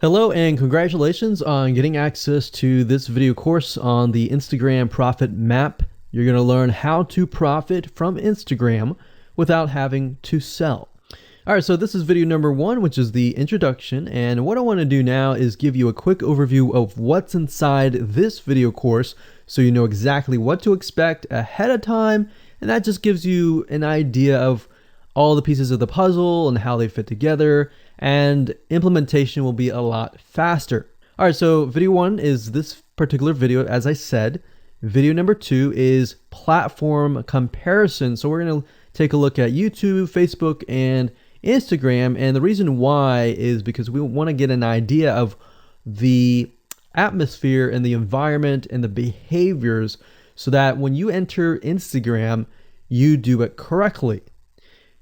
Hello and congratulations on getting access to this video course on the Instagram Profit Map. You're going to learn how to profit from Instagram without having to sell. All right, so this is video number 1, which is the introduction. And what I want to do now is give you a quick overview of what's inside this video course so you know exactly what to expect ahead of time. And that just gives you an idea of all the pieces of the puzzle and how they fit together, and implementation will be a lot faster. All right, so video 1 is this particular video, as I said. Video number 2 is platform comparison. So we're going to take a look at YouTube, Facebook, and Instagram. And the reason why is because we want to get an idea of the atmosphere and the environment and the behaviors so that when you enter Instagram, you do it correctly.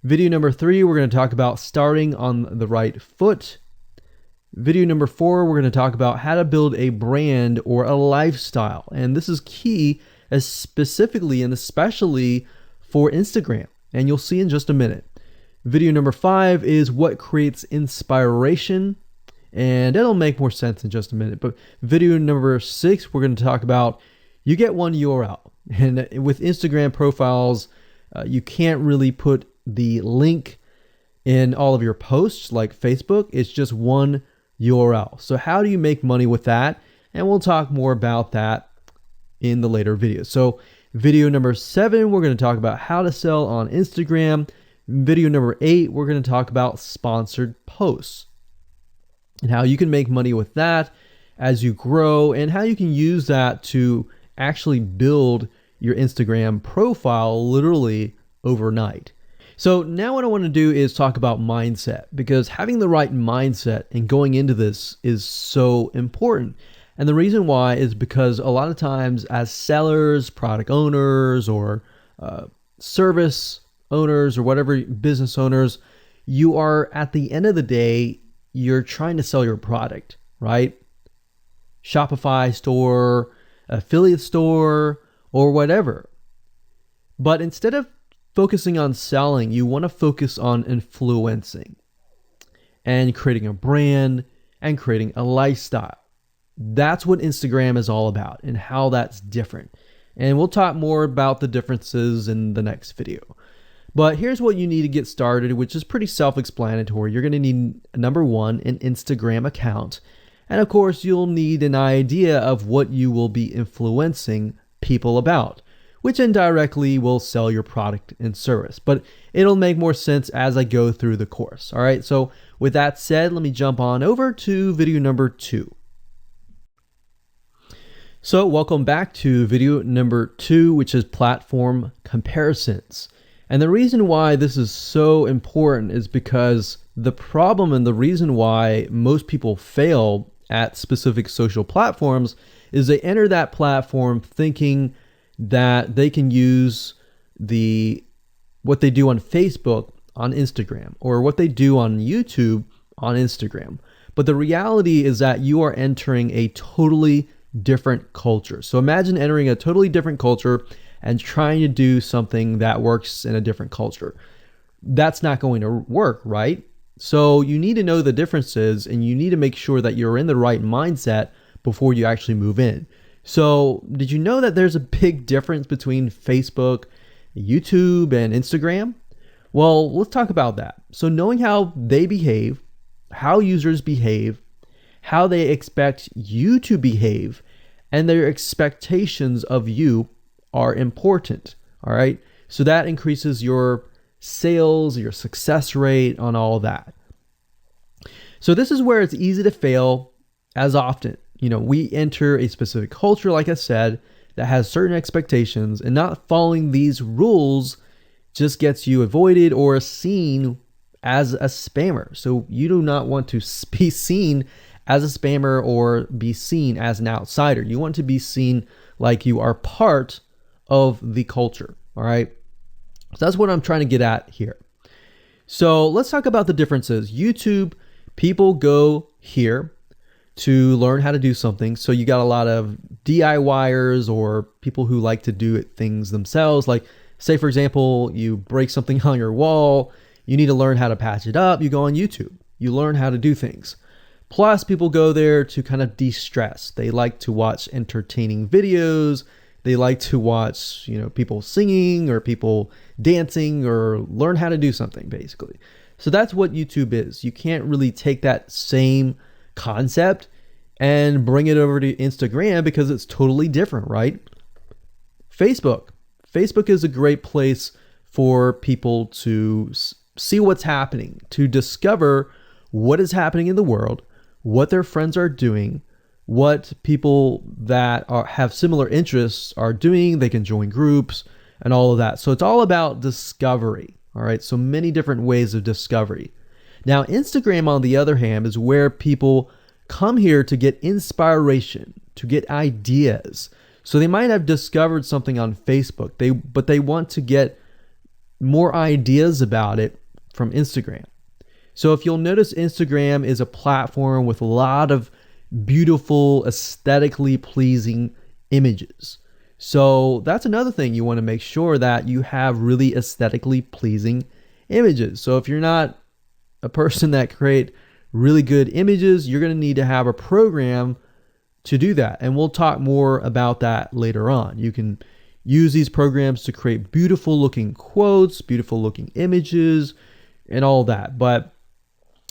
Video number 3, we're going to talk about starting on the right foot. Video number 4, we're going to talk about how to build a brand or a lifestyle. And this is key, as specifically and especially for Instagram. And you'll see in just a minute. Video number 5 is what creates inspiration. And it'll make more sense in just a minute. But video number 6, we're going to talk about you get one URL. And with Instagram profiles, you can't really put the link in all of your posts like Facebook. It's just one URL. So how do you make money with that? And we'll talk more about that in the later videos. So video number 7, we're going to talk about how to sell on Instagram. Video number 8, we're going to talk about sponsored posts and how you can make money with that as you grow, and how you can use that to actually build your Instagram profile literally overnight. So now what I want to do is talk about mindset, because having the right mindset and going into this is so important. And the reason why is because a lot of times as sellers, product owners, or service owners, or whatever business owners, you are, at the end of the day, you're trying to sell your product, right? Shopify store, affiliate store, or whatever. But instead of focusing on selling, you want to focus on influencing and creating a brand and creating a lifestyle. That's what Instagram is all about and how that's different. And we'll talk more about the differences in the next video. But here's what you need to get started, which is pretty self-explanatory. You're going to need, number 1, an Instagram account. And of course, you'll need an idea of what you will be influencing people about, which indirectly will sell your product and service. But it'll make more sense as I go through the course. All right, so with that said, let me jump on over to video number 2. So welcome back to video number 2, which is platform comparisons. And the reason why this is so important is because the problem and the reason why most people fail at specific social platforms is they enter that platform thinking that they can use what they do on Facebook on Instagram, or what they do on YouTube on Instagram. But the reality is that you are entering a totally different culture. So imagine entering a totally different culture and trying to do something that works in a different culture. That's not going to work, right? So you need to know the differences, and you need to make sure that you're in the right mindset before you actually move in. So did you know that there's a big difference between Facebook, YouTube, and Instagram? Well, let's talk about that. So knowing how they behave, how users behave, how they expect you to behave, and their expectations of you are important. All right. So that increases your sales, your success rate on all that. So this is where it's easy to fail as often. We enter a specific culture, like I said, that has certain expectations, and not following these rules just gets you avoided or seen as a spammer. So you do not want to be seen as a spammer or be seen as an outsider. You want to be seen like you are part of the culture. All right. So that's what I'm trying to get at here. So let's talk about the differences. YouTube, people go here to learn how to do something. So you got a lot of DIYers, or people who like to do things themselves. Like, say, for example, you break something on your wall, you need to learn how to patch it up. You go on YouTube, you learn how to do things. Plus, people go there to kind of de-stress. They like to watch entertaining videos. They like to watch, people singing or people dancing or learn how to do something, basically. So that's what YouTube is. You can't really take that same concept and bring it over to Instagram because it's totally different, right? Facebook is a great place for people to see what's happening, to discover what is happening in the world, what their friends are doing, what people that have similar interests are doing. They can join groups and all of that. So it's all about discovery. All right. So many different ways of discovery. Now, Instagram, on the other hand, is where people come here to get inspiration, to get ideas. So they might have discovered something on Facebook, but they want to get more ideas about it from Instagram. So if you'll notice, Instagram is a platform with a lot of beautiful, aesthetically pleasing images. So that's another thing. You want to make sure that you have really aesthetically pleasing images. So if you're not a person that create really good images, you're going to need to have a program to do that. And we'll talk more about that later on. You can use these programs to create beautiful looking quotes, beautiful looking images, and all that. But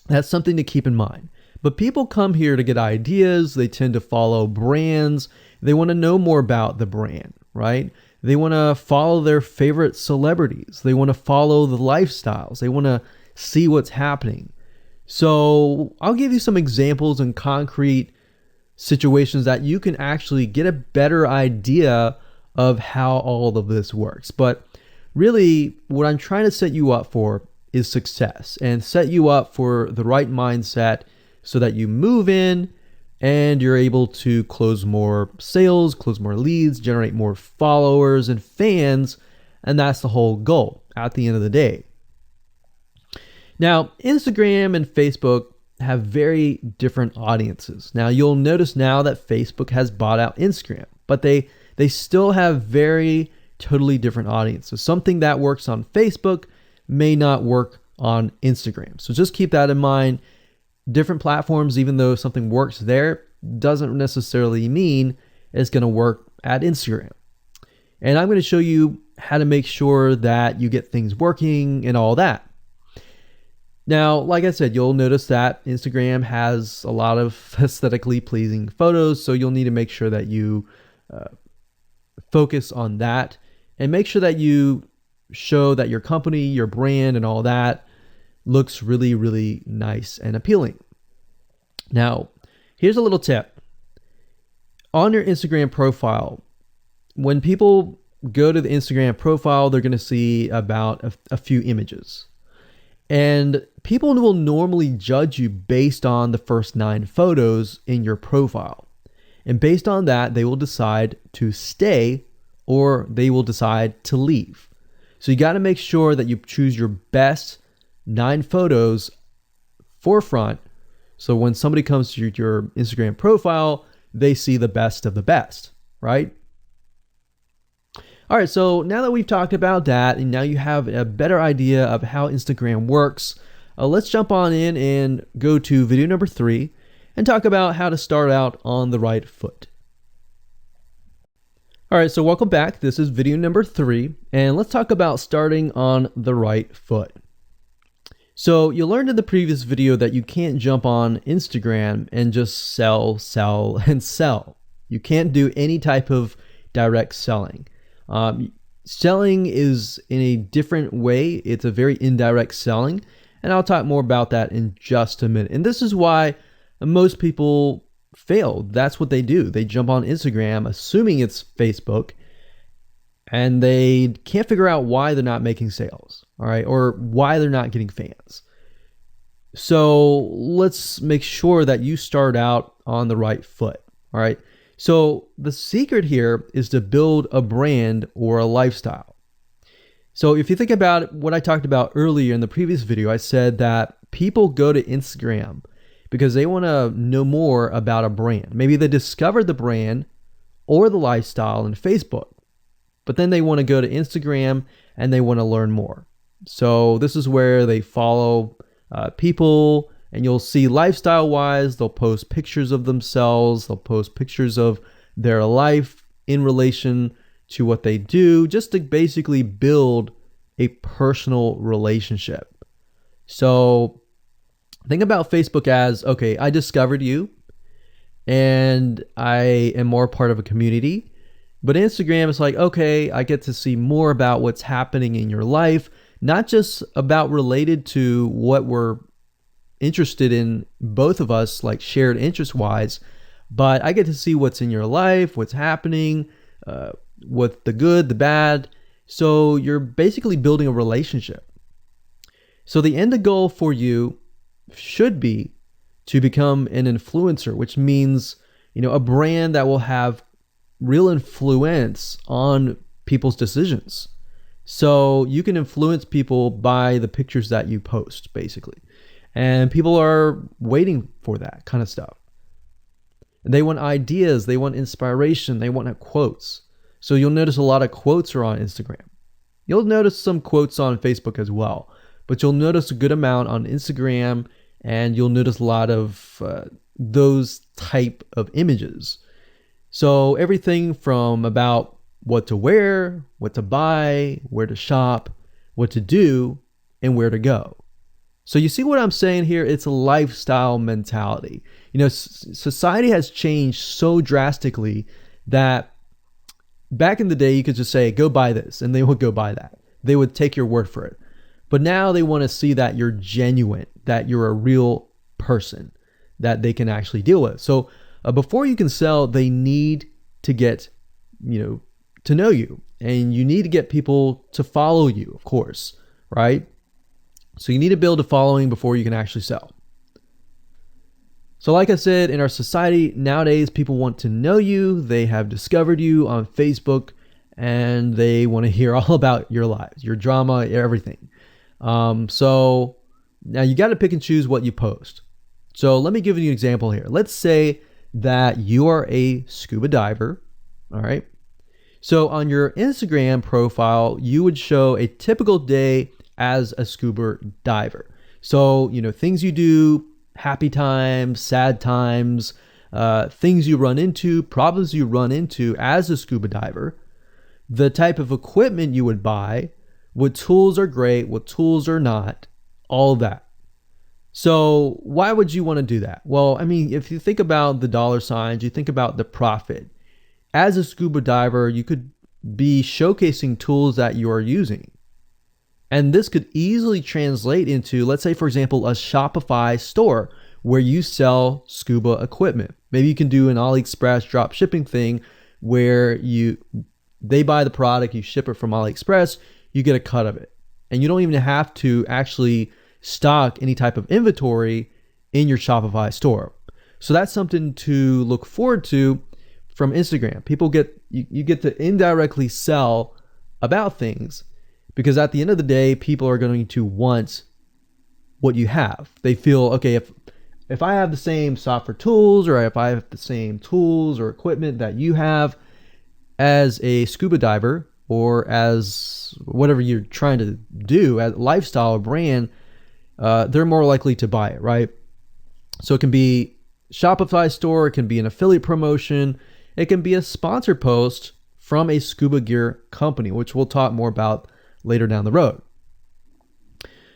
that's something to keep in mind. But people come here to get ideas. They tend to follow brands. They want to know more about the brand, right? They want to follow their favorite celebrities. They want to follow the lifestyles. They want to see what's happening. So I'll give you some examples and concrete situations that you can actually get a better idea of how all of this works. But really, what I'm trying to set you up for is success, and set you up for the right mindset so that you move in and you're able to close more sales, close more leads, generate more followers and fans. And that's the whole goal at the end of the day. Now, Instagram and Facebook have very different audiences. Now, you'll notice now that Facebook has bought out Instagram, but they still have very totally different audiences. Something that works on Facebook may not work on Instagram. So just keep that in mind. Different platforms, even though something works there, doesn't necessarily mean it's going to work at Instagram. And I'm going to show you how to make sure that you get things working and all that. Now, like I said, you'll notice that Instagram has a lot of aesthetically pleasing photos, so you'll need to make sure that you focus on that and make sure that you show that your company, your brand, and all that looks really, really nice and appealing. Now, here's a little tip. On your Instagram profile, when people go to the Instagram profile, they're going to see about a few images. And people will normally judge you based on the first 9 photos in your profile. And based on that, they will decide to stay or they will decide to leave. So you got to make sure that you choose your best 9 photos forefront. So when somebody comes to your Instagram profile, they see the best of the best, right? All right, so now that we've talked about that, and now you have a better idea of how Instagram works, let's jump on in and go to video number 3 and talk about how to start out on the right foot. All right, so welcome back. This is video number 3, and let's talk about starting on the right foot. So you learned in the previous video that you can't jump on Instagram and just sell, and sell. You can't do any type of direct selling. Selling is in a different way. It's a very indirect selling, and I'll talk more about that in just a minute. And this is why most people fail. That's what they do. They jump on Instagram assuming it's Facebook, and they can't figure out why they're not making sales, all right, or why they're not getting fans. So let's make sure that you start out on the right foot, all right? So the secret here is to build a brand or a lifestyle. So if you think about what I talked about earlier in the previous video, I said that people go to Instagram because they want to know more about a brand. Maybe they discovered the brand or the lifestyle in Facebook, but then they want to go to Instagram and they want to learn more. So this is where they follow people And you'll see lifestyle wise, they'll post pictures of themselves. They'll post pictures of their life in relation to what they do, just to basically build a personal relationship. So think about Facebook as, okay, I discovered you and I am more part of a community. But Instagram is like, okay, I get to see more about what's happening in your life, not just about related to what we're interested in, both of us, like shared interest wise, but I get to see what's in your life, what's happening, what the good, the bad. So you're basically building a relationship. So the end goal for you should be to become an influencer, which means, a brand that will have real influence on people's decisions. So you can influence people by the pictures that you post, basically. And people are waiting for that kind of stuff. They want ideas, they want inspiration, they want quotes. So you'll notice a lot of quotes are on Instagram. You'll notice some quotes on Facebook as well, but you'll notice a good amount on Instagram, and you'll notice a lot of those type of images. So everything from about what to wear, what to buy, where to shop, what to do, and where to go. So you see what I'm saying here? It's a lifestyle mentality. Society has changed so drastically that back in the day, you could just say, go buy this, and they would go buy that. They would take your word for it. But now they want to see that you're genuine, that you're a real person that they can actually deal with. So before you can sell, they need to get, to know you, and you need to get people to follow you, of course, right? So you need to build a following before you can actually sell. So like I said, in our society nowadays, people want to know you. They have discovered you on Facebook, and they want to hear all about your lives, your drama, everything. So now you got to pick and choose what you post. So let me give you an example here. Let's say that you are a scuba diver, all right? So on your Instagram profile, you would show a typical day as a scuba diver. So, things you do, happy times, sad times, things you run into, problems you run into as a scuba diver, the type of equipment you would buy, what tools are great, what tools are not, all that. So why would you want to do that? Well, if you think about the dollar signs, you think about the profit. As a scuba diver, you could be showcasing tools that you are using. And this could easily translate into, let's say, for example, a Shopify store where you sell scuba equipment. Maybe you can do an AliExpress drop shipping thing where they buy the product, you ship it from AliExpress, you get a cut of it. And you don't even have to actually stock any type of inventory in your Shopify store. So that's something to look forward to from Instagram. You get to indirectly sell about things, because at the end of the day, people are going to want what you have. They feel, okay, if I have the same software tools, or if I have the same tools or equipment that you have as a scuba diver, or as whatever you're trying to do, as lifestyle or brand, they're more likely to buy it, right? So it can be Shopify store, it can be an affiliate promotion, it can be a sponsor post from a scuba gear company, which we'll talk more about later down the road.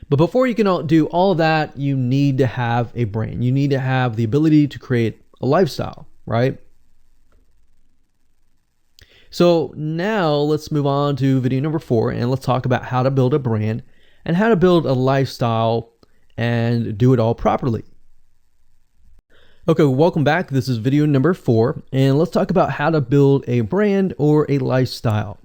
But before you can do all that, you need to have a brand. You need to have the ability to create a lifestyle, right? So now let's move on to video number 4, and let's talk about how to build a brand and how to build a lifestyle and do it all properly. Okay, welcome back. This is video number 4, and let's talk about how to build a brand or a lifestyle.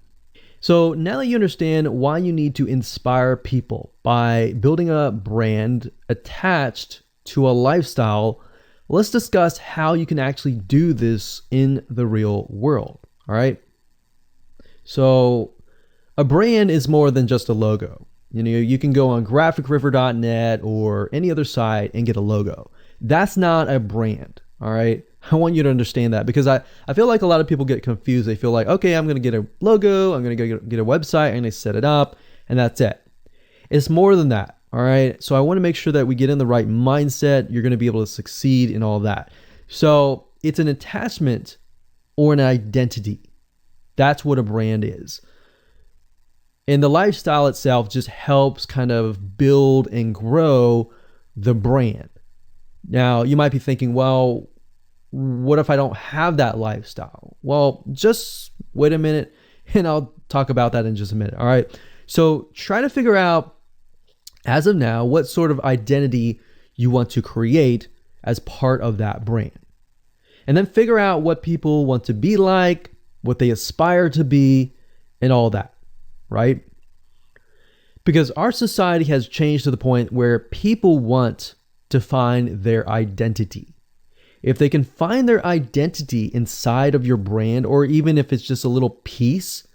So now that you understand why you need to inspire people by building a brand attached to a lifestyle, let's discuss how you can actually do this in the real world, all right? So a brand is more than just a logo. You can go on graphicriver.net or any other site and get a logo. That's not a brand, all right? I want you to understand that, because I feel like a lot of people get confused. They feel like, okay, I'm going to get a logo, I'm going to get a website, I'm going to set it up, and that's it. It's more than that. All right. So I want to make sure that we get in the right mindset. You're going to be able to succeed in all that. So it's an attachment or an identity. That's what a brand is. And the lifestyle itself just helps kind of build and grow the brand. Now, you might be thinking, well, what if I don't have that lifestyle? Well, just wait a minute and I'll talk about that in just a minute. All right. So try to figure out, as of now, what sort of identity you want to create as part of that brand. And then figure out what people want to be like, what they aspire to be, and all that, right? Because our society has changed to the point where people want to find their identity. If they can find their identity inside of your brand, or even if it's just a little piece,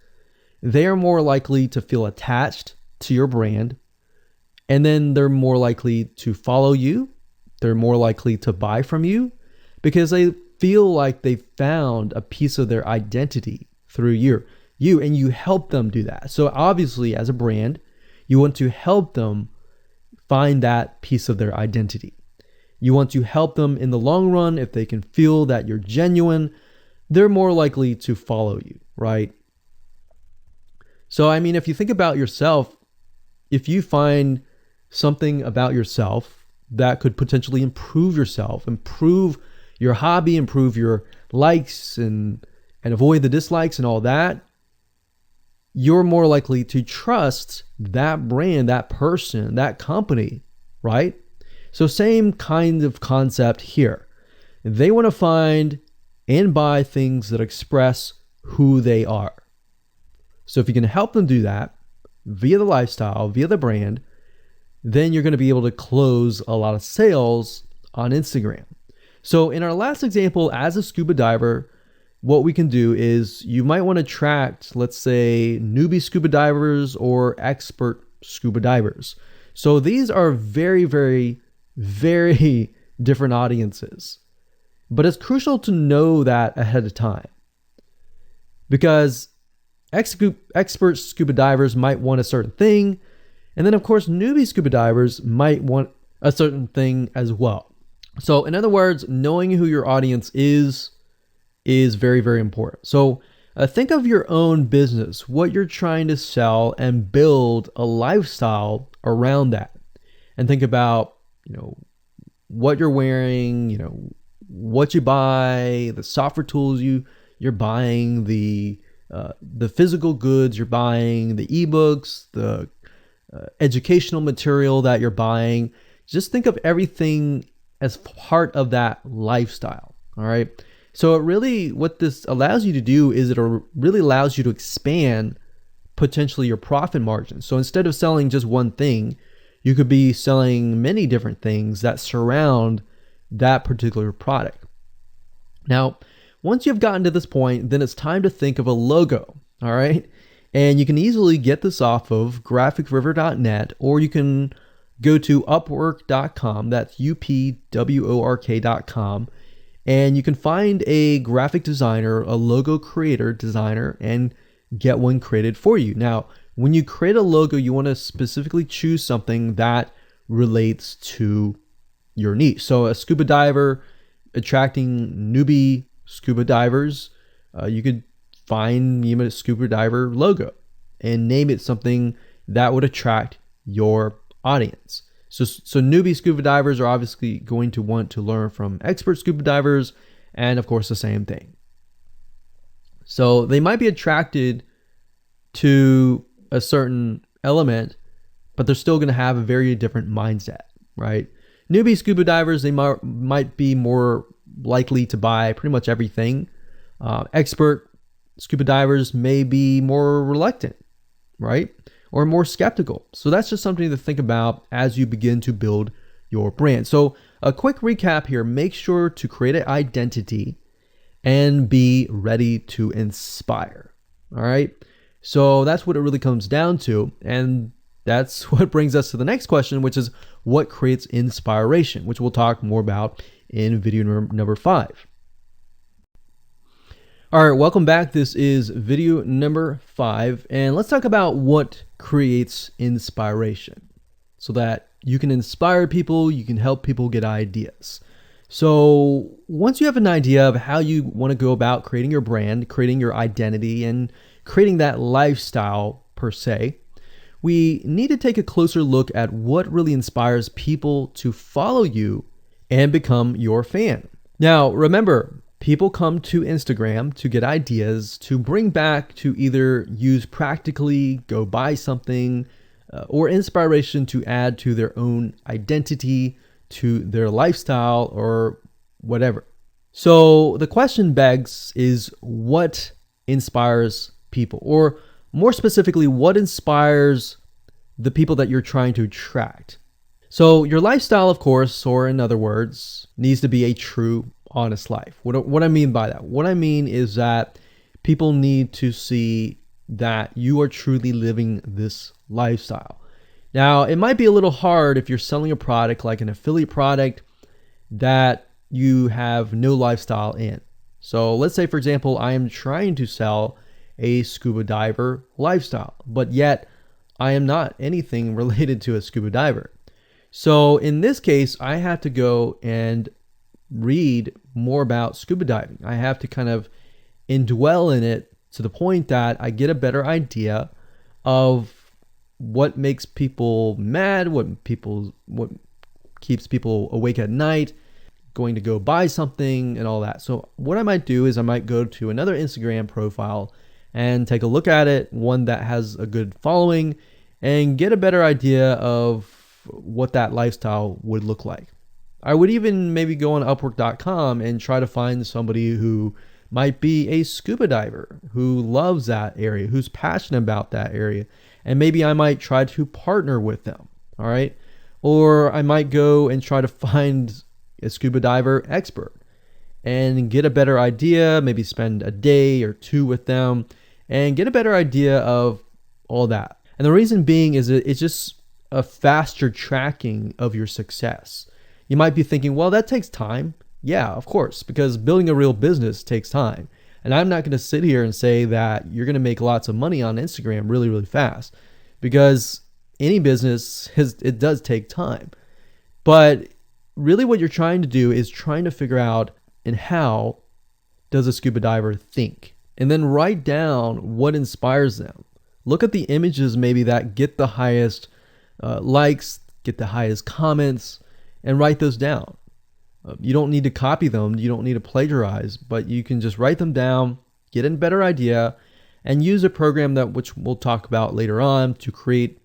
they are more likely to feel attached to your brand. And then they're more likely to follow you. They're more likely to buy from you because they feel like they found a piece of their identity through you, and you help them do that. So obviously, as a brand, you want to help them find that piece of their identity. You want to help them in the long run. If they can feel that you're genuine, they're more likely to follow you, right? So, I mean, if you think about yourself, if you find something about yourself that could potentially improve yourself, improve your hobby, improve your likes and avoid the dislikes and all that, you're more likely to trust that brand, that person, that company, right? So same kind of concept here. They want to find and buy things that express who they are. So if you can help them do that via the lifestyle, via the brand, then you're going to be able to close a lot of sales on Instagram. So in our last example, as a scuba diver, what we can do is you might want to attract, let's say, newbie scuba divers or expert scuba divers. So these are very, very, very different audiences. But it's crucial to know that ahead of time, because expert scuba divers might want a certain thing. And then, of course, newbie scuba divers might want a certain thing as well. So in other words, knowing who your audience is very, very important. So think of your own business, what you're trying to sell, and build a lifestyle around that. And think about, what you're wearing, what you buy, the software tools you're buying, the physical goods you're buying, the ebooks, the educational material that you're buying. Just think of everything as part of that lifestyle. All right. So what this allows you to do is it really allows you to expand potentially your profit margin. So instead of selling just one thing, you could be selling many different things that surround that particular product. Now, once you've gotten to this point, then it's time to think of a logo. All right. And you can easily get this off of graphicriver.net, or you can go to upwork.com. That's upwork.com. And you can find a graphic designer, a logo creator, designer, and get one created for you. Now, when you create a logo, you want to specifically choose something that relates to your niche. So a scuba diver attracting newbie scuba divers, you could find a scuba diver logo and name it something that would attract your audience. So newbie scuba divers are obviously going to want to learn from expert scuba divers, and of course the same thing. So they might be attracted to a certain element, but they're still going to have a very different mindset, right? Newbie scuba divers, they might be more likely to buy pretty much everything. Expert scuba divers may be more reluctant, right? Or more skeptical. So that's just something to think about as you begin to build your brand. So a quick recap here: make sure to create an identity and be ready to inspire. All right. So that's what it really comes down to. And that's what brings us to the next question, which is what creates inspiration, which we'll talk more about in video number 5. All right, welcome back. This is video number 5, and let's talk about what creates inspiration. so that you can inspire people, you can help people get ideas. So once you have an idea of how you want to go about creating your brand, creating your identity, and creating that lifestyle per se, we need to take a closer look at what really inspires people to follow you and become your fan. Now, remember, people come to Instagram to get ideas to bring back to either use practically, go buy something, or inspiration to add to their own identity, to their lifestyle, or whatever. So the question begs is, what inspires people? Or more specifically, what inspires the people that you're trying to attract? So your lifestyle, of course, or in other words, needs to be a true, honest life. What I mean by that? What I mean is that people need to see that you are truly living this lifestyle. Now, it might be a little hard if you're selling a product like an affiliate product that you have no lifestyle in. So let's say, for example, I am trying to sell a scuba diver lifestyle, but yet I am not anything related to a scuba diver. So in this case, I have to go and read more about scuba diving. I have to kind of indwell in it to the point that I get a better idea of what makes people mad, what keeps people awake at night, going to go buy something and all that. So what I might do is I might go to another Instagram profile and take a look at it, one that has a good following, and get a better idea of what that lifestyle would look like. I would even maybe go on Upwork.com and try to find somebody who might be a scuba diver, who loves that area, who's passionate about that area. And maybe I might try to partner with them, all right? Or I might go and try to find a scuba diver expert and get a better idea, maybe spend a day or two with them and get a better idea of all that. And the reason being is it's just a faster tracking of your success. You might be thinking, well, that takes time. Yeah, of course, because building a real business takes time. And I'm not going to sit here and say that you're going to make lots of money on Instagram really, really fast, because any business it does take time. But really what you're trying to do is trying to figure out, and how does a scuba diver think? And then write down what inspires them. Look at the images maybe that get the highest likes, get the highest comments, and write those down. You don't need to copy them. You don't need to plagiarize, but you can just write them down, get a better idea, and use a program which we'll talk about later on to create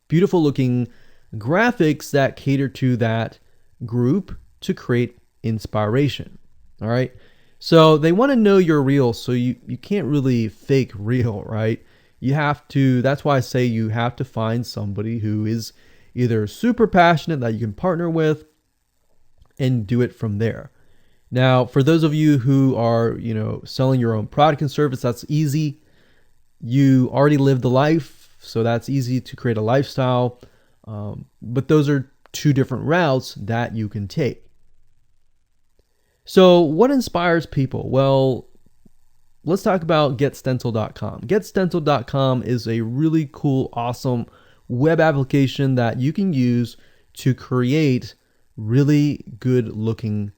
beautiful looking graphics that cater to that group to create inspiration. All right. So they want to know you're real. So you can't really fake real, right? You have to, that's why I say you have to find somebody who is either super passionate that you can partner with and do it from there. Now, for those of you who are, selling your own product and service, that's easy. You already live the life, so that's easy to create a lifestyle. But those are two different routes that you can take. So what inspires people? Well, let's talk about getstencil.com. Getstencil.com is a really cool, awesome web application that you can use to create really good looking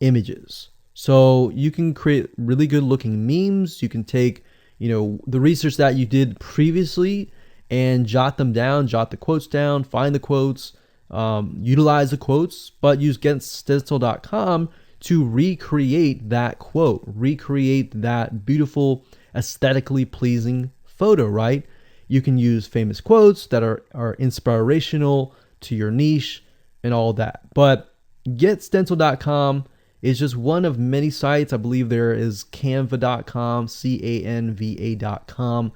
images. So you can create really good looking memes. You can take, the research that you did previously and jot them down, jot the quotes down, find the quotes, utilize the quotes, but use getstencil.com to recreate that quote, recreate that beautiful, aesthetically pleasing photo, right? You can use famous quotes that are inspirational to your niche and all that. But getstencil.com is just one of many sites. I believe there is canva.com, canva.com,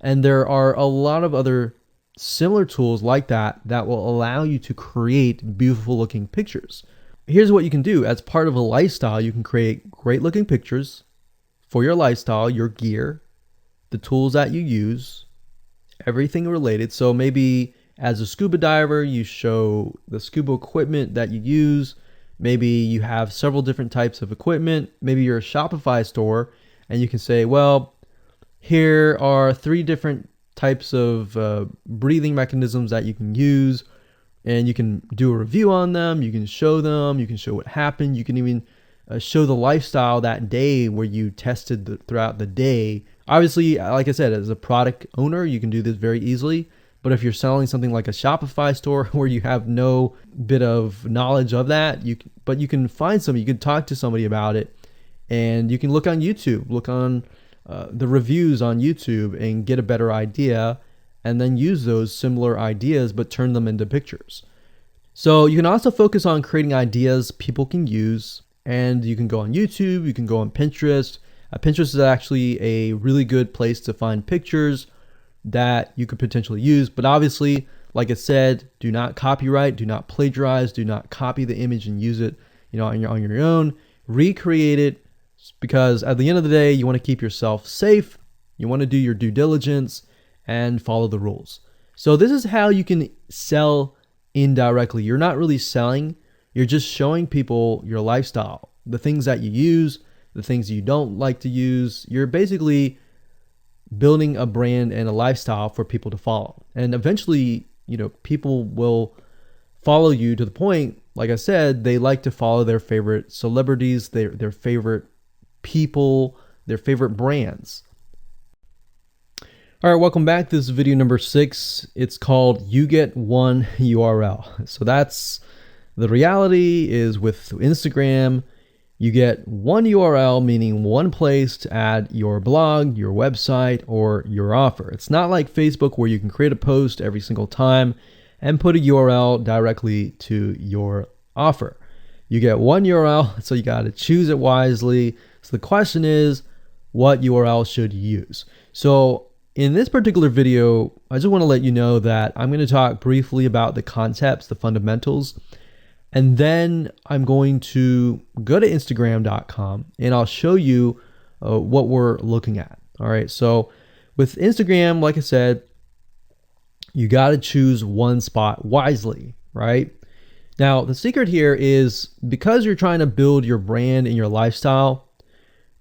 and there are a lot of other similar tools like that will allow you to create beautiful looking pictures. Here's what you can do. As part of a lifestyle, you can create great looking pictures for your lifestyle, your gear, the tools that you use, everything related. So maybe as a scuba diver, you show the scuba equipment that you use. Maybe you have several different types of equipment. Maybe you're a Shopify store and you can say, well, here are 3 different types of breathing mechanisms that you can use, and you can do a review on them. You can show them. You can show what happened. You can even show the lifestyle that day where you tested throughout the day. Obviously, like I said, as a product owner, you can do this very easily. But if you're selling something like a Shopify store where you have no bit of knowledge of that, you can find somebody, you can talk to somebody about it, and you can look on YouTube, look on the reviews on YouTube and get a better idea, and then use those similar ideas but turn them into pictures. So you can also focus on creating ideas people can use, and you can go on YouTube, you can go on Pinterest. Pinterest is actually a really good place to find pictures that you could potentially use. But obviously, like I said, do not copyright, do not plagiarize, do not copy the image and use it, on your own. Recreate it, because at the end of the day, you want to keep yourself safe. You want to do your due diligence and follow the rules. So this is how you can sell indirectly. You're not really selling, you're just showing people your lifestyle, the things that you use, the things you don't like to use. You're basically building a brand and a lifestyle for people to follow. And eventually, people will follow you to the point, like I said, they like to follow their favorite celebrities, their favorite people, their favorite brands. All right, welcome back. This is video number 6. It's called You Get One URL. So that's the reality is with Instagram, you get one URL, meaning one place to add your blog, your website, or your offer. It's not like Facebook where you can create a post every single time and put a URL directly to your offer. You get one URL, so you got to choose it wisely. So the question is, what URL should you use? So in this particular video, I just want to let you know that I'm going to talk briefly about the concepts, the fundamentals, and then I'm going to go to Instagram.com and I'll show you what we're looking at. All right. So with Instagram, like I said, you got to choose one spot wisely, right? Now, the secret here is because you're trying to build your brand and your lifestyle,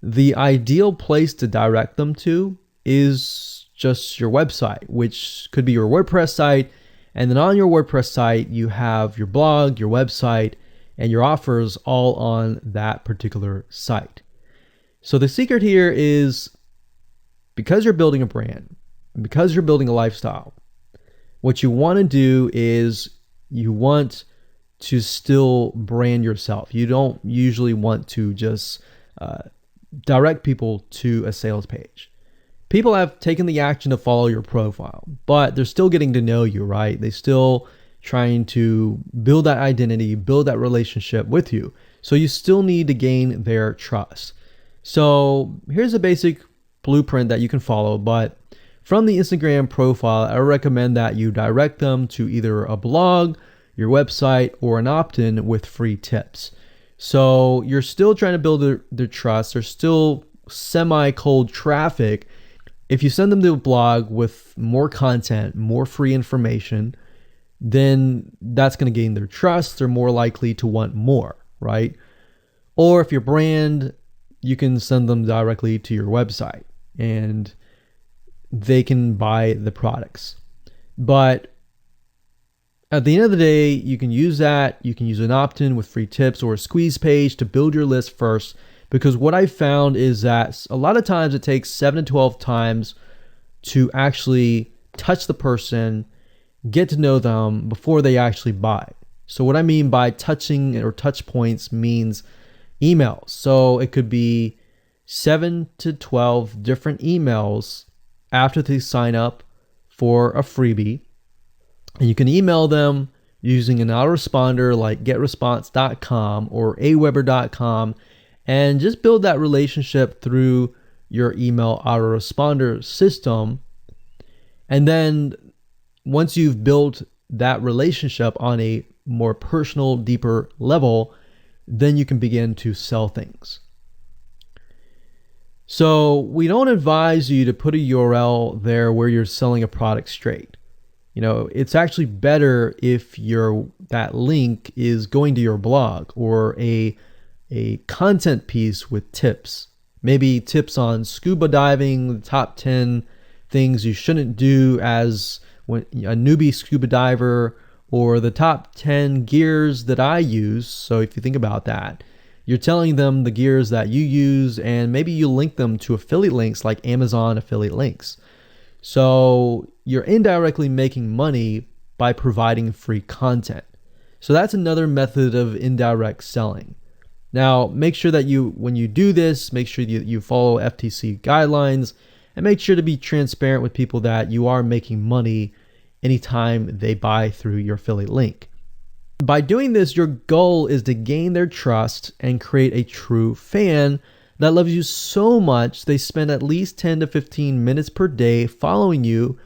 the ideal place to direct them to is just your website, which could be your WordPress site. And then on your WordPress site, you have your blog, your website, and your offers all on that particular site. So the secret here is because you're building a brand, because you're building a lifestyle, what you want to do is you want to still brand yourself. You don't usually want to just direct people to a sales page. People have taken the action to follow your profile, but they're still getting to know you, right? They're still trying to build that identity, build that relationship with you. So you still need to gain their trust. So here's a basic blueprint that you can follow, but from the Instagram profile, I recommend that you direct them to either a blog, your website, or an opt-in with free tips. So you're still trying to build their trust. There's still semi-cold traffic. If you send them to a blog with more content, more free information, then that's going to gain their trust. They're more likely to want more, right? Or if your brand, you can send them directly to your website and they can buy the products. But at the end of the day, you can use that. You can use an opt-in with free tips or a squeeze page to build your list first. Because what I found is that a lot of times it takes 7 to 12 times to actually touch the person, get to know them before they actually buy. So what I mean by touching or touch points means emails. So it could be 7 to 12 different emails after they sign up for a freebie. And you can email them using an autoresponder like getresponse.com or aweber.com. And just build that relationship through your email autoresponder system. And then once you've built that relationship on a more personal, deeper level, then you can begin to sell things. So we don't advise you to put a URL there where you're selling a product straight. It's actually better if that link is going to your blog or a content piece with tips, maybe tips on scuba diving, the top 10 things you shouldn't do as a newbie scuba diver, or the top 10 gears that I use. So if you think about that, you're telling them the gears that you use, and maybe you link them to affiliate links like Amazon affiliate links. So you're indirectly making money by providing free content. So that's another method of indirect selling. Now, make sure that when you do this, make sure you follow FTC guidelines, and make sure to be transparent with people that you are making money anytime they buy through your affiliate link. By doing this, your goal is to gain their trust and create a true fan that loves you so much they spend at least 10 to 15 minutes per day following you,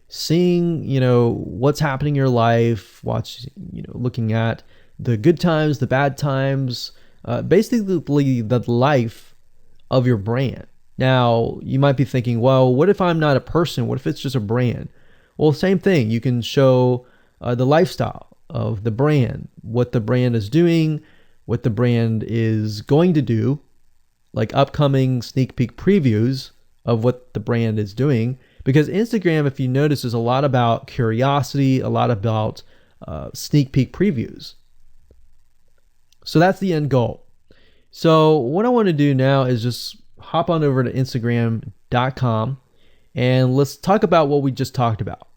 seeing, what's happening in your life, looking at the good times, the bad times, basically the life of your brand. Now, you might be thinking, well, what if I'm not a person? What if it's just a brand? Well, same thing. You can show the lifestyle of the brand, what the brand is doing, what the brand is going to do, like upcoming sneak peek previews of what the brand is doing. Because Instagram, if you notice, is a lot about curiosity, a lot about sneak peek previews. So that's the end goal. So what I want to do now is just hop on over to Instagram.com and let's talk about what we just talked about.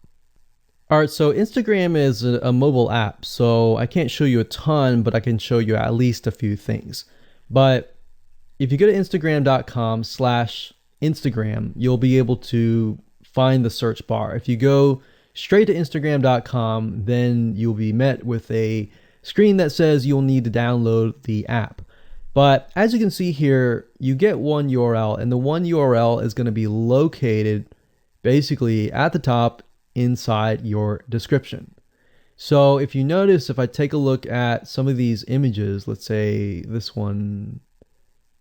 All right, so Instagram is a mobile app, so I can't show you a ton, but I can show you at least a few things. But if you go to Instagram.com/Instagram, you'll be able to find the search bar. If you go straight to Instagram.com, then you'll be met with a screen that says you'll need to download the app. But as you can see here, you get one URL, and the one URL is going to be located basically at the top inside your description. So if you notice, if I take a look at some of these images, let's say this one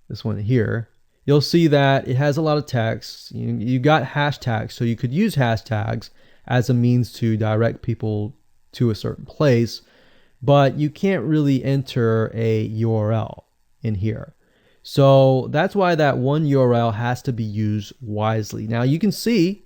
here, you'll see that it has a lot of text. You got hashtags, so you could use hashtags as a means to direct people to a certain place, but you can't really enter a URL in here. So that's why that one URL has to be used wisely. Now you can see,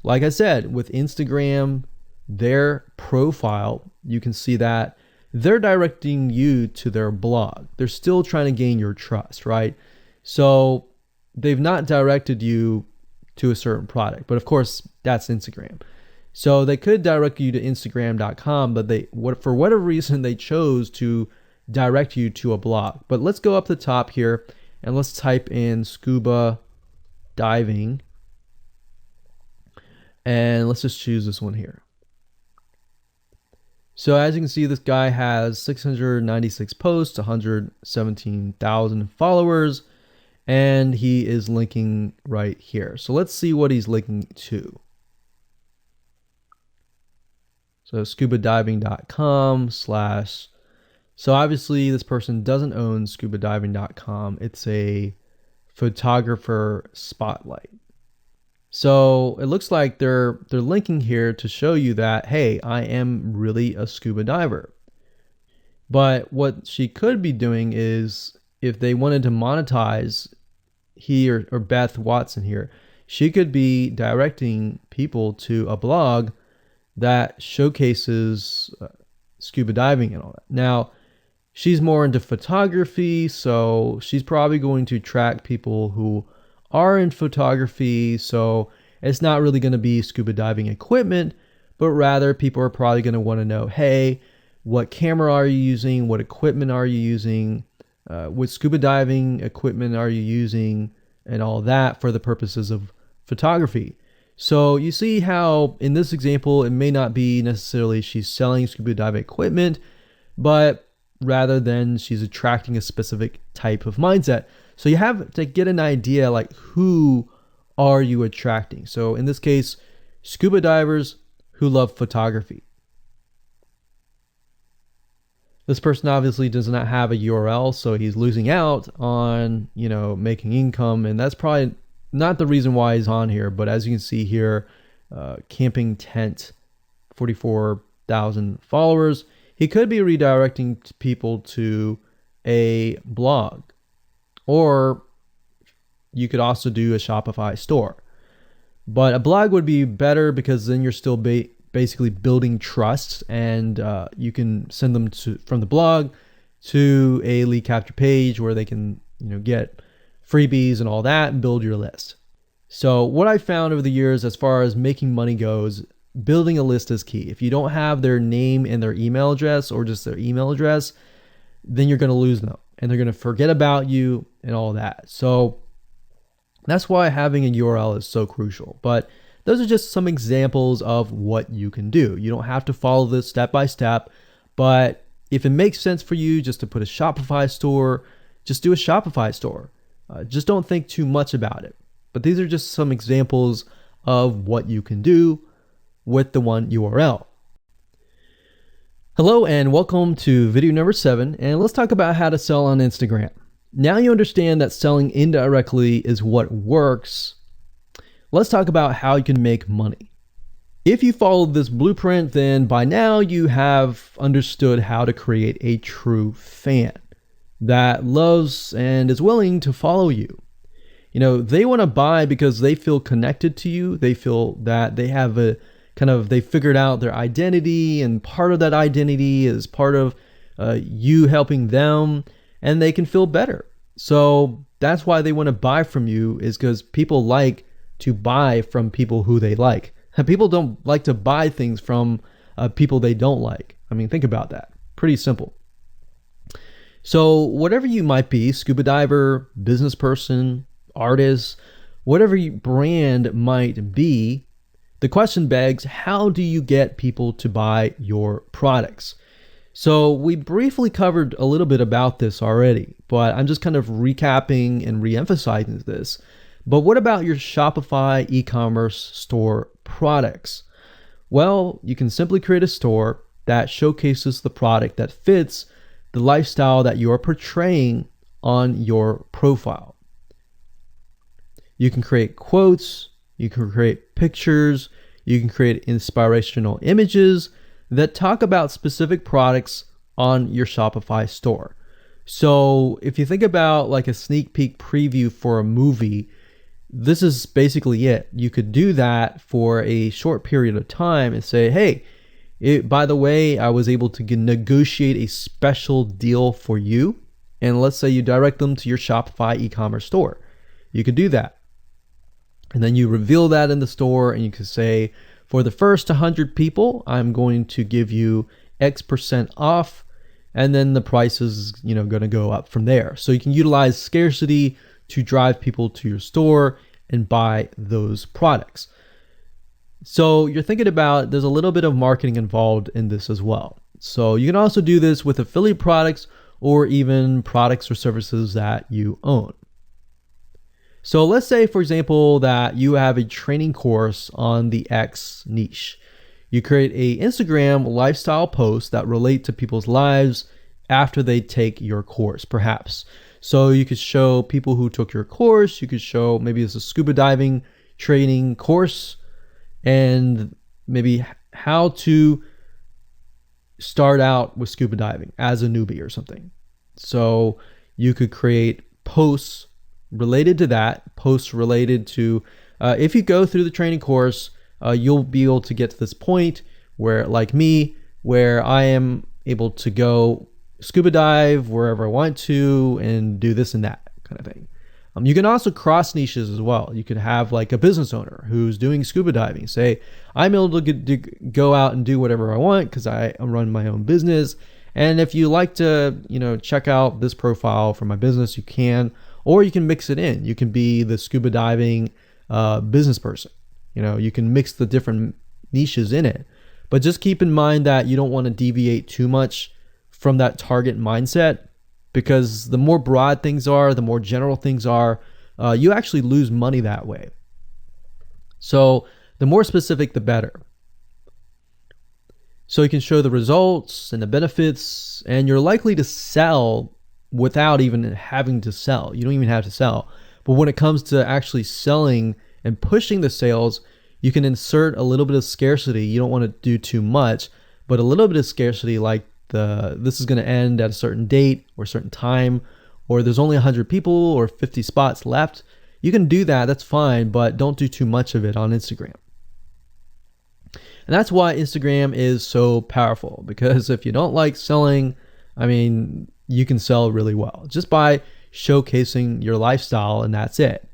like I said, with Instagram, their profile, you can see that they're directing you to their blog. They're still trying to gain your trust, right? So they've not directed you to a certain product, but of course that's Instagram. So they could direct you to Instagram.com, but for whatever reason, they chose to direct you to a blog. But let's go up the top here and let's type in scuba diving. And let's just choose this one here. So as you can see, this guy has 696 posts, 117,000 followers, and he is linking right here. So let's see what he's linking to. So scubadiving.com/. So obviously this person doesn't own scubadiving.com. It's a photographer spotlight. So it looks like they're linking here to show you that, hey, I am really a scuba diver. But what she could be doing is, if they wanted to monetize, he or Beth Watson here, she could be directing people to a blog that showcases scuba diving and all that. Now, she's more into photography, so she's probably going to track people who are in photography. So it's not really going to be scuba diving equipment, but rather people are probably going to want to know, hey, what camera are you using? What equipment are you using? What scuba diving equipment are you using? And all that for the purposes of photography. So you see how in this example, it may not be necessarily she's selling scuba diving equipment, but rather than she's attracting a specific type of mindset. So you have to get an idea, like, who are you attracting? So in this case, scuba divers who love photography. This person obviously does not have a URL, so he's losing out on, making income. And that's probably not the reason why he's on here. But as you can see here, camping tent, 44,000 followers. He could be redirecting people to a blog. Or you could also do a Shopify store. But a blog would be better because then you're still basically building trust, and you can send them from the blog to a lead capture page where they can, get freebies and all that and build your list. So what I found over the years as far as making money goes, building a list is key. If you don't have their name and their email address, or just their email address, then you're going to lose them and they're going to forget about you and all that. So that's why having a URL is so crucial. But those are just some examples of what you can do. You don't have to follow this step by step, but if it makes sense for you just to put a Shopify store, just do a Shopify store. Just don't think too much about it. But these are just some examples of what you can do with the one URL. Hello and welcome to video number 7, and let's talk about how to sell on Instagram. Now you understand that selling indirectly is what works. Let's talk about how you can make money. If you followed this blueprint, then by now you have understood how to create a true fan that loves and is willing to follow you. They want to buy because they feel connected to you. They feel that they have they figured out their identity, and part of that identity is part of you helping them, and they can feel better. So that's why they want to buy from you, is because people like to buy from people who they like. And people don't like to buy things from people they don't like. I mean, think about that. Pretty simple. So whatever you might be, scuba diver, business person, artist, whatever your brand might be, the question begs, how do you get people to buy your products? So we briefly covered a little bit about this already, but I'm just kind of recapping and re-emphasizing this. But what about your Shopify e-commerce store products? Well, you can simply create a store that showcases the product that fits the lifestyle that you're portraying on your profile. You can create quotes, you can create pictures, you can create inspirational images that talk about specific products on your Shopify store. So if you think about like a sneak peek preview for a movie, this is basically it. You could do that for a short period of time and say, hey, by the way, I was able to negotiate a special deal for you. And let's say you direct them to your Shopify e-commerce store. You could do that. And then you reveal that in the store, and you can say, for the first 100 people, I'm going to give you X% off. And then the price is, going to go up from there. So you can utilize scarcity to drive people to your store and buy those products. So you're thinking about, there's a little bit of marketing involved in this as well. So you can also do this with affiliate products or even products or services that you own. So let's say, for example, that you have a training course on the X niche. You create a Instagram lifestyle post that relate to people's lives after they take your course, perhaps. So you could show people who took your course. You could show maybe it's a scuba diving training course, and maybe how to start out with scuba diving as a newbie or something. So you could create posts related to that, posts related to, if you go through the training course, you'll be able to get to this point where, like me, where I am able to go scuba dive wherever I want to and do this and that kind of thing. You can also cross niches as well. You could have like a business owner who's doing scuba diving. Say, I'm able to go out and do whatever I want because I run my own business. And if you like to, check out this profile for my business, you can, or you can mix it in. You can be the scuba diving business person. You can mix the different niches in it. But just keep in mind that you don't want to deviate too much from that target mindset, because the more broad things are, the more general things are, you actually lose money that way. So the more specific, the better. So you can show the results and the benefits, and you're likely to sell without even having to sell. You don't even have to sell. But when it comes to actually selling and pushing the sales, you can insert a little bit of scarcity. You don't want to do too much, but a little bit of scarcity, like this is going to end at a certain date or a certain time, or there's only 100 people or 50 spots left. you can do that. That's fine, but don't do too much of it on Instagram. And that's why Instagram is so powerful, because if you don't like selling, I mean, you can sell really well just by showcasing your lifestyle, and that's it.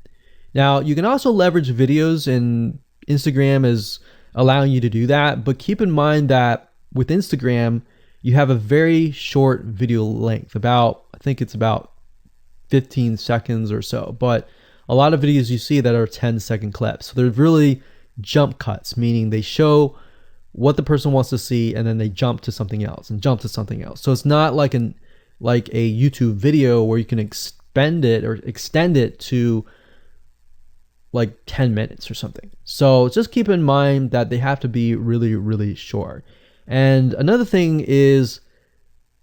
Now, you can also leverage videos, and Instagram is allowing you to do that, but keep in mind that with Instagram, you have a very short video length, I think it's about 15 seconds or so, but a lot of videos you see that are 10-second clips. So they're really jump cuts, meaning they show what the person wants to see and then they jump to something else and jump to something else. So it's not like a YouTube video where you can extend it to like 10 minutes or something. So just keep in mind that they have to be really, really short. And another thing is,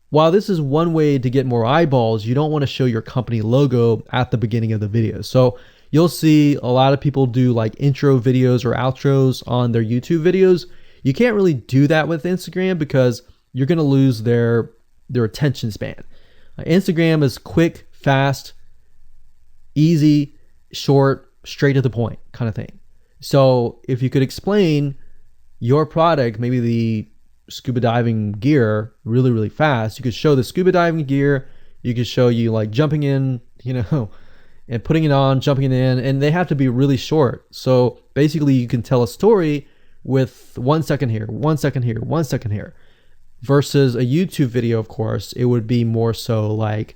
while this is one way to get more eyeballs, you don't want to show your company logo at the beginning of the video. So you'll see a lot of people do like intro videos or outros on their YouTube videos. You can't really do that with Instagram because you're going to lose their attention span. Instagram is quick, fast, easy, short, straight to the point kind of thing. So if you could explain your product, maybe the scuba diving gear, really, really fast, you could show the scuba diving gear, you could show you like jumping in, and putting it on, jumping in, and they have to be really short. So basically you can tell a story with 1 second here, 1 second here, 1 second here, versus a YouTube video. Of course, it would be more so like,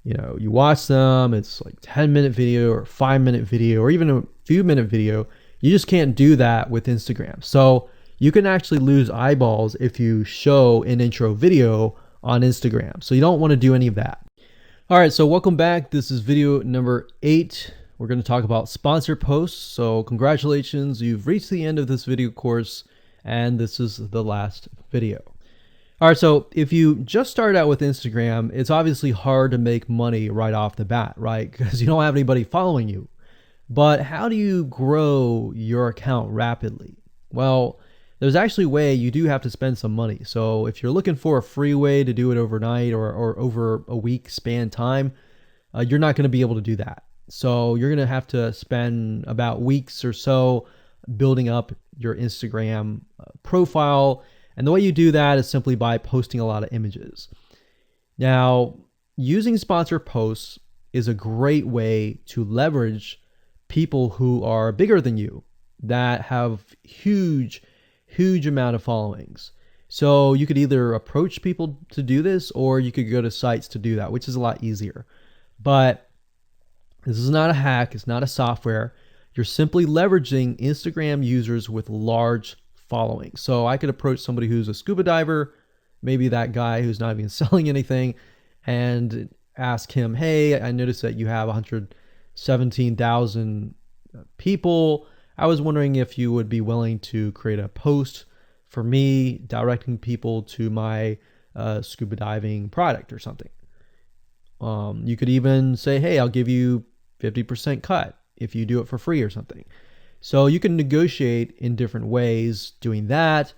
you watch them, it's like 10-minute video or 5-minute video or even a few minute video. You just can't do that with Instagram. So you can actually lose eyeballs if you show an intro video on Instagram. So you don't want to do any of that. All right, so welcome back. This is video number 8. We're going to talk about sponsor posts. So congratulations, you've reached the end of this video course, and this is the last video. All right, so if you just start out with Instagram, it's obviously hard to make money right off the bat, right? Because you don't have anybody following you. But how do you grow your account rapidly? Well, there's actually a way. You do have to spend some money. So if you're looking for a free way to do it overnight or over a week span time, you're not going to be able to do that. So you're going to have to spend about weeks or so building up your Instagram profile. And the way you do that is simply by posting a lot of images. Now, using sponsor posts is a great way to leverage people who are bigger than you, that have huge amount of followings. So you could either approach people to do this, or you could go to sites to do that, which is a lot easier. But this is not a hack. It's not a software. You're simply leveraging Instagram users with large followings. So I could approach somebody who's a scuba diver, maybe that guy who's not even selling anything, and ask him, hey, I noticed that you have 117,000 people. I was wondering if you would be willing to create a post for me directing people to my scuba diving product or something. You could even say, hey, I'll give you 50% cut if you do it for free or something. So you can negotiate in different ways doing that.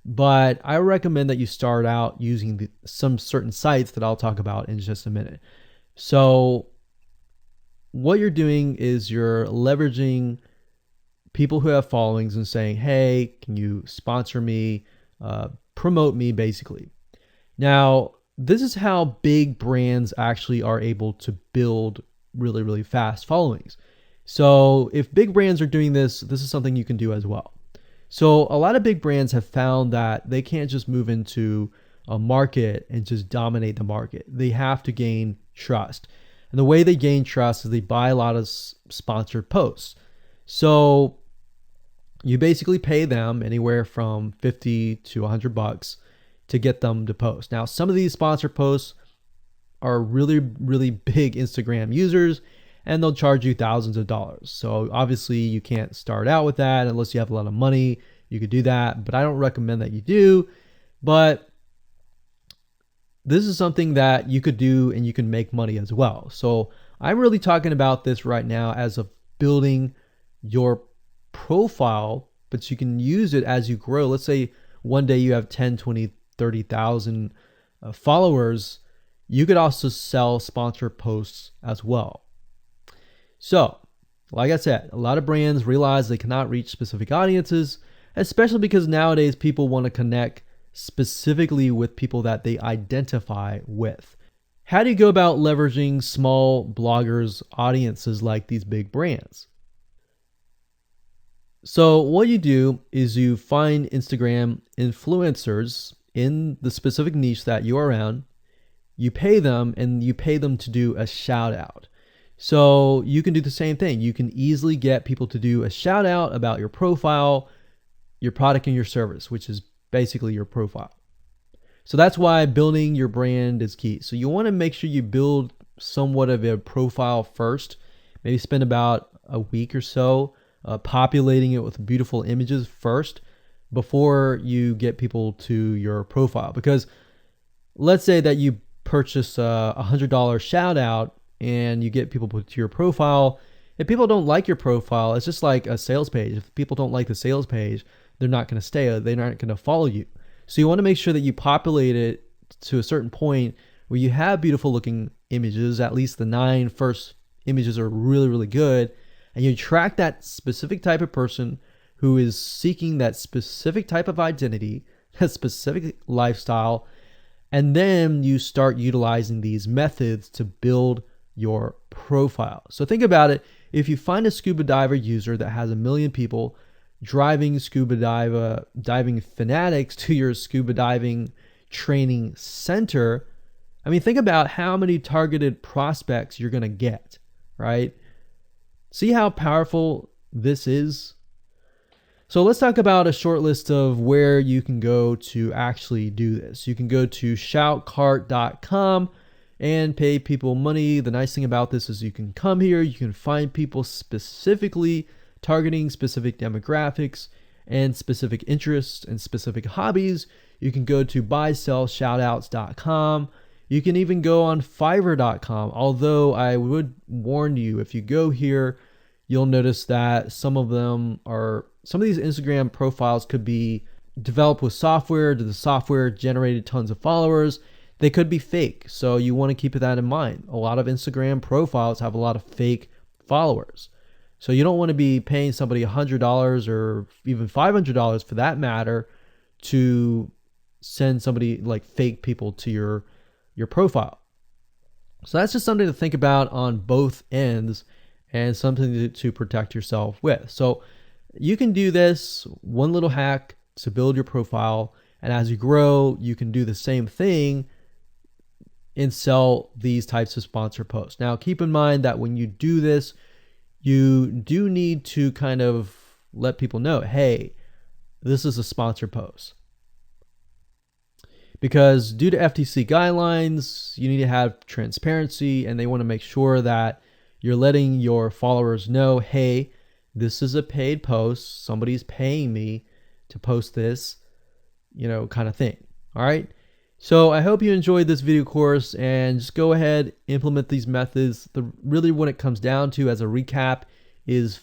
But I recommend that you start out using some certain sites that I'll talk about in just a minute. So what you're doing is you're leveraging people who have followings and saying, hey, can you sponsor me, promote me, basically. Now, this is how big brands actually are able to build really, really fast followings. So if big brands are doing this, this is something you can do as well. So a lot of big brands have found that they can't just move into a market and just dominate the market. They have to gain trust. And the way they gain trust is they buy a lot of sponsored posts. So you basically pay them anywhere from $50 to $100 to get them to post. Now, some of these sponsored posts are really, really big Instagram users, and they'll charge you thousands of dollars. So obviously you can't start out with that unless you have a lot of money. You could do that, but I don't recommend that you do. But this is something that you could do and you can make money as well. So I'm really talking about this right now as of building your profile, but you can use it as you grow. Let's say one day you have 10, 20, 30,000 followers. You could also sell sponsor posts as well. So Like I said, a lot of brands realize they cannot reach specific audiences, especially because nowadays people want to connect specifically with people that they identify with. How do you go about leveraging small bloggers' audiences like these big brands? So what you do is you find Instagram influencers in the specific niche that you are in. You pay them, and you pay them to do a shout out. So you can do the same thing. You can easily get people to do a shout out about your profile, your product, and your service, which is basically your profile. So that's why building your brand is key. So you want to make sure you build somewhat of a profile first. Maybe spend about a week or so populating it with beautiful images first before you get people to your profile. Because let's say that you purchase a $100 shout out and you get people to your profile. If people don't like your profile, it's just like a sales page. If people don't like the sales page, they're not going to stay. They're not going to follow you. So you want to make sure that you populate it to a certain point where you have beautiful looking images. At least the 9 first images are really, really good. And you attract that specific type of person who is seeking that specific type of identity, that specific lifestyle. And then you start utilizing these methods to build your profile. So think about it. If you find a scuba diver user that has 1 million people driving scuba diving fanatics to your scuba diving training center, I mean, think about how many targeted prospects you're going to get, right? See how powerful this is? So let's talk about a short list of where you can go to actually do this. You can go to shoutcart.com and pay people money. The nice thing about this is you can come here, you can find people specifically targeting specific demographics and specific interests and specific hobbies. You can go to buysellshoutouts.com. You can even go on Fiverr.com, although I would warn you, if you go here, you'll notice that some of these Instagram profiles could be developed with software. The software generated tons of followers. They could be fake. So you want to keep that in mind. A lot of Instagram profiles have a lot of fake followers. So you don't want to be paying somebody $100 or even $500 for that matter to send somebody like fake people to your profile. So that's just something to think about on both ends and something to protect yourself with. So you can do this one little hack to build your profile. And as you grow, you can do the same thing and sell these types of sponsor posts. Now, keep in mind that when you do this, you do need to kind of let people know, hey, this is a sponsor post. Because due to FTC guidelines, you need to have transparency, and they want to make sure that you're letting your followers know, hey, this is a paid post. Somebody's paying me to post this, kind of thing. All right. So I hope you enjoyed this video course, and just go ahead, implement these methods. Really what it comes down to as a recap is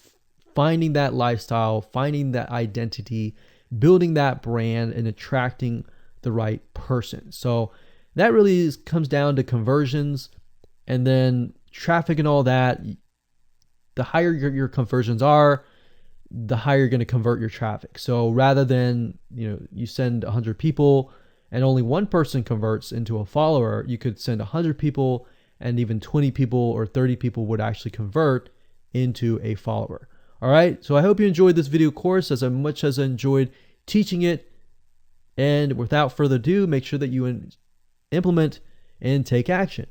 finding that lifestyle, finding that identity, building that brand, and attracting the right person. So that really comes down to conversions, and then traffic and all that. The higher your conversions are, the higher you're going to convert your traffic. So rather than, you send 100 people and only one person converts into a follower, you could send 100 people and even 20 people or 30 people would actually convert into a follower. All right. So I hope you enjoyed this video course as much as I enjoyed teaching it. And without further ado, make sure that you implement and take action.